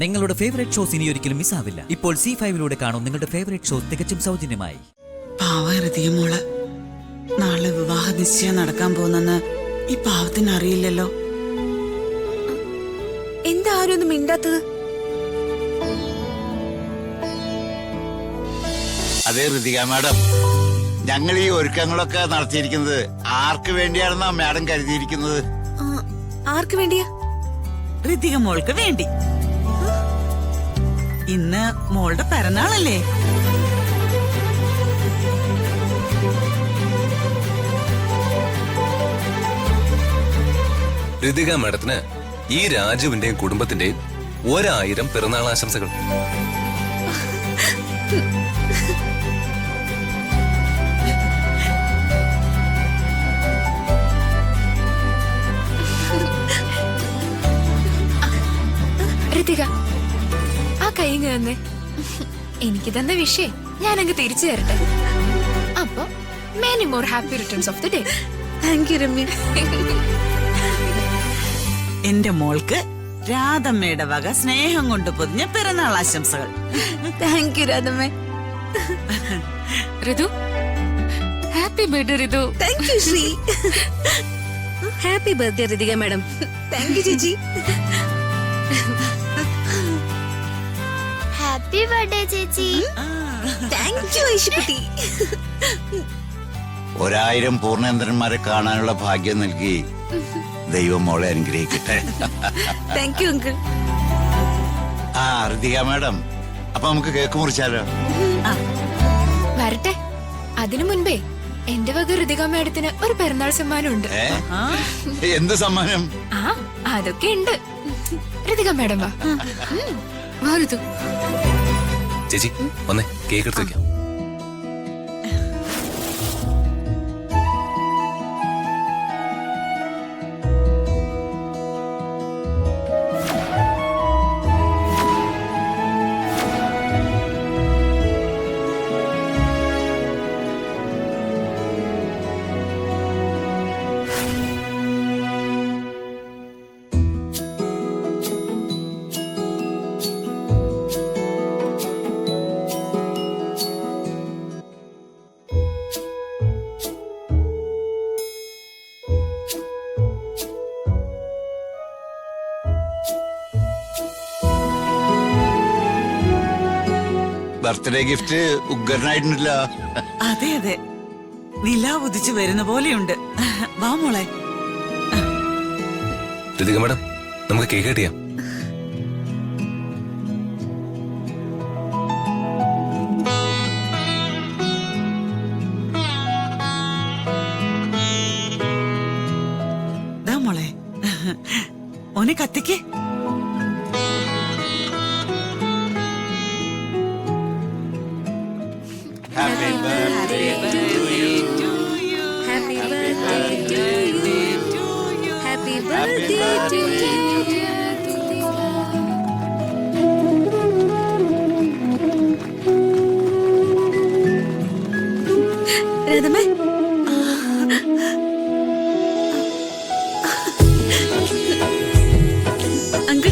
നിങ്ങളുടെ favourite shows ഇനി ഒരിക്കലും മിസ്സാവില്ല. ഇപ്പോൾ C5 കാണും നിങ്ങളുടെ ഫേവറേറ്റ് ഷോസ് തികച്ചും സൗജന്യമായി. പാവം മോള് നാളെ വിവാഹ നിശ്ചയം നടക്കാൻ പോകുന്നെന്ന് ഈ പാവത്തിന് അറിയില്ലല്ലോ. എന്താ ആരും ഒന്നും മിണ്ടാത്തത്? അതെ ഋതിക മാഡം, ഞങ്ങൾ ഈ ഒരുക്കങ്ങളൊക്കെ നടത്തിയിരിക്കുന്നത് ആർക്ക് വേണ്ടിയാണെന്നാ മാഡം കരുതിയിരിക്കുന്നത്? ആർക്ക് വേണ്ടിയാ? ഋതിക മോൾക്ക് വേണ്ടി. ഇന്ന് മോളുടെ പിറന്നാളല്ലേ? ഋതിക മാഡത്തിന് ഈ രാജുവിന്റെയും കുടുംബത്തിന്റെയും 1000 പിറന്നാൾ ആശംസകൾ. ഋതിക, ആ കൈങ്ങ് തന്നെ എനിക്ക് തന്ന വിഷയം ഞാനങ്ങ് തിരിച്ചു തരട്ടെ. അപ്പൊ many more happy returns of the day. Thank you Ramya. എന്റെ മോൾക്ക് രാധമ്മയുടെ വക സ്നേഹം കൊണ്ട് പൊതിഞ്ഞ പിറന്നാൾ ആശംസകൾ. താങ്ക് യു രാധമ്മേ. Ritu, happy birthday Ritu. Thank you Sree. Happy birthday Ritika madam. Thank you ചേച്ചി. ഹാപ്പി ബർത്ത്ഡേ ചേച്ചി. താങ്ക് യു ഐശുക്കുട്ടി. 1000 പൂർണ്ണേന്ദ്രന്മാരെ കാണാനുള്ള ഭാഗ്യം നൽകി ദൈവം മോളെ അനുഗ്രഹിക്കട്ടെ. Thank you uncle. ആ ഋതിക മാഡം, അപ്പൊ നമുക്ക് കേക്ക് മുറിച്ചാലോ? വരട്ടെ. അതിനു മുൻപേ എന്റെ വക ഋതിക മേഡത്തിന് ഒരു പിറന്നാൾ സമ്മാനം ഉണ്ട്. എന്ത് സമ്മാനം? ആ അതൊക്കെ ഉണ്ട്. ഋതിക മേഡം വാ. വാ ഋതു. ചേച്ചി വന്നേ, കേക്ക് എടുത്ത് വെക്കാം. ബർത്ത്ഡേ ഗിഫ്റ്റ് ഉഗ്രനായിട്ടുണ്ടല്ല. അതെ അതെ, നില ഉദിച്ചു വരുന്ന പോലെയുണ്ട്. വാ മോളെ. ഋതിക മാഡം, നമുക്ക് കേക്ക് കട്ട് ചെയ്യാം. ദാ മോളെ, ഓനെ കത്തിക്ക്. Happy birthday happy birthday to you. Happy birthday to you. രാധമ്മേ, അങ്കിൾ.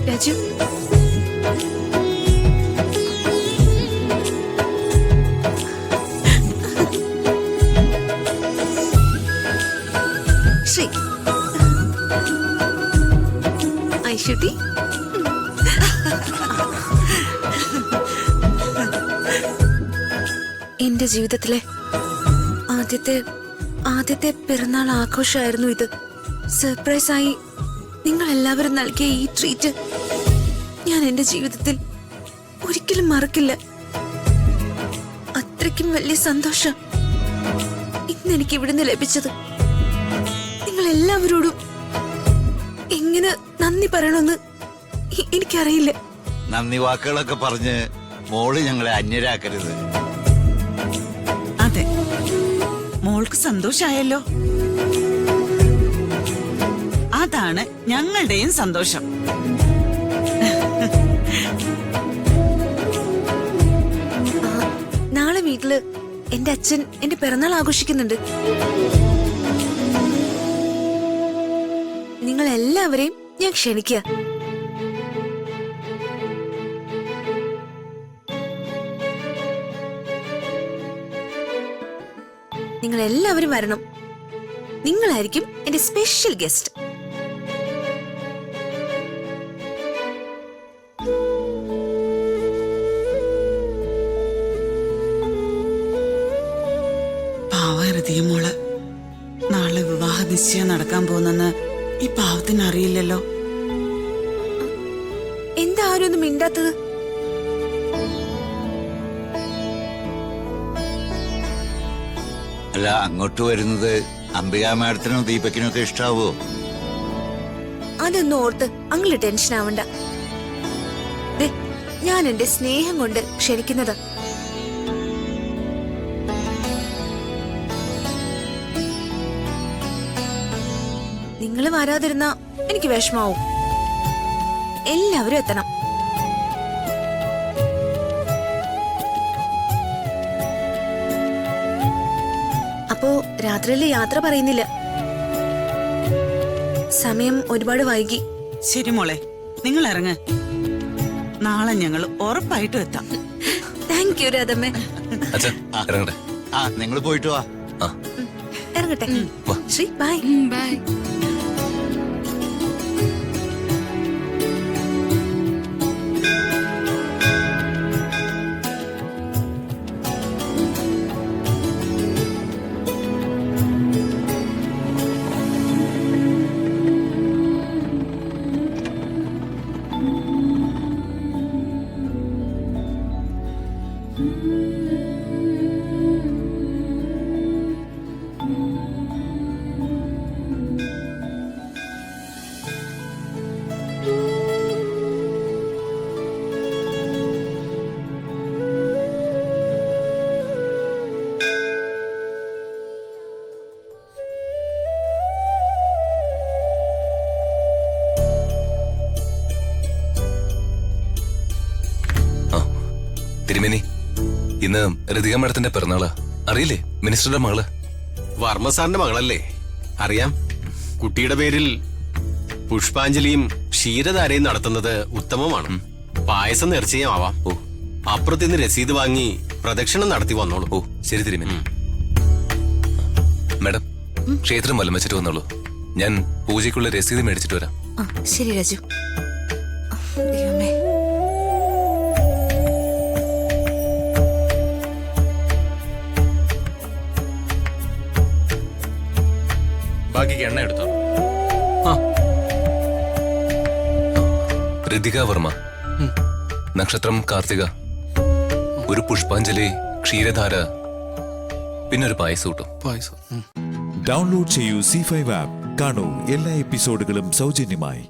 രാജു, ശ്രീ, ഐശുട്ടി. എന്റെ ജീവിതത്തിലെ ആദ്യത്തെ പിറന്നാൾ ആഘോഷമായിരുന്നു ഇത്. സർപ്രൈസായി നിങ്ങൾ എല്ലാവരും നൽകിയ ഈ ട്രീറ്റ് ഞാൻ എന്റെ ജീവിതത്തിൽ ഒരിക്കലും മറക്കില്ല. അത്രയ്ക്കും വലിയ സന്തോഷം ഇന്ന് എനിക്ക് ഇവിടുന്ന് ലഭിച്ചത്. നിങ്ങൾ എല്ലാവരോടും എങ്ങനെ നന്ദി പറയണമെന്ന് എനിക്കറിയില്ല. നന്ദി വാക്കുകളൊക്കെ പറഞ്ഞ് മോള് ഞങ്ങളെ അന്യരാക്കരുത്. അതെ, മോൾക്ക് സന്തോഷായല്ലോ. അതാണ് ഞങ്ങളുടെയും സന്തോഷം. നാളെ വീട്ടില് എന്റെ അച്ഛൻ എന്റെ പിറന്നാൾ ആഘോഷിക്കുന്നുണ്ട്. നിങ്ങൾ എല്ലാവരെയും ഞാൻ ക്ഷണിക്കുക. നിങ്ങൾ എല്ലാവരും വരണം. നിങ്ങളായിരിക്കും എന്റെ സ്പെഷ്യൽ ഗസ്റ്റ്. പാവ ഹൃദയമോള് നാളെ വിവാഹ നിശ്ചയം നടക്കാൻ പോകുന്നെന്ന് ഈ പാവത്തിന് അറിയില്ലല്ലോ. എന്താ ആരും ഒന്നും മിണ്ടാത്തത്? അല്ല, അങ്ങോട്ട് വരുന്നത് അംബിക മാഡത്തിനും ദീപക്കിനും ഒക്കെ ഇഷ്ടാവോ? അതൊന്നും ഓർത്ത് അങ്ങള് ടെൻഷൻ ആവണ്ട. ദേ, ഞാൻ എന്റെ സ്നേഹം കൊണ്ട് ക്ഷണിക്കുന്നത്. നിങ്ങൾ വരാതിരുന്ന എനിക്ക് വിഷമാവും. എല്ലാവരും എത്തണം. അപ്പോ രാത്രിയിലെ യാത്ര പറയുന്നില്ല. സമയം ഒരുപാട് വൈകി. ശരി മോളെ, നിങ്ങൾ ഇറങ്ങ്. നാളെ ഞങ്ങൾ ഉറപ്പായിട്ടും എത്താം. താങ്ക് യു രാധമ്മേ. അച്ഛാ ഇറങ്ങട്ടെ. നിങ്ങൾ പോയിട്ട് വാ. ആ ഇറങ്ങട്ടെ. വാ. ശ്രീ ബൈ. ബൈ. തിരുമേനി, ഇന്ന് ഋതിക മാഡത്തിന്റെ പിറന്നാളാ. അറിയില്ലേ? മിനിസ്റ്ററുടെ മകള്. വർമ്മ സാറിന്റെ മകളല്ലേ? അറിയാം. കുട്ടിയുടെ പേരിൽ പുഷ്പാഞ്ജലിയും ക്ഷീരധാരയും നടത്തുന്നത് ഉത്തമമാണ്. പായസം നേർച്ചയും ആവാം. ഓ, അപ്പുറത്തുനിന്ന് രസീത് വാങ്ങി പ്രദക്ഷിണം നടത്തി വന്നോളൂ. ഓ ശരി തിരുമേനി. മാഡം, ക്ഷേത്രം വല്ലം വെച്ചിട്ട് വന്നോളൂ. ഞാൻ പൂജയ്ക്കുള്ള രസീത് മേടിച്ചിട്ട് വരാം. ആ, ശരി രാജു. ദൈവമേ. ബാക്കിക്ക് എണ്ണ എടുത്തോ. ഋതിക വർമ്മ, നക്ഷത്രം കാർത്തിക, ഒരു പുഷ്പാഞ്ജലി, ക്ഷീരധാര, പിന്നൊരു പായസം കിട്ടും. ഡൗൺലോഡ് ചെയ്യൂ C5 ആപ്പ്. കാണൂ എല്ലാ എപ്പിസോഡുകളും സൗജന്യമായി.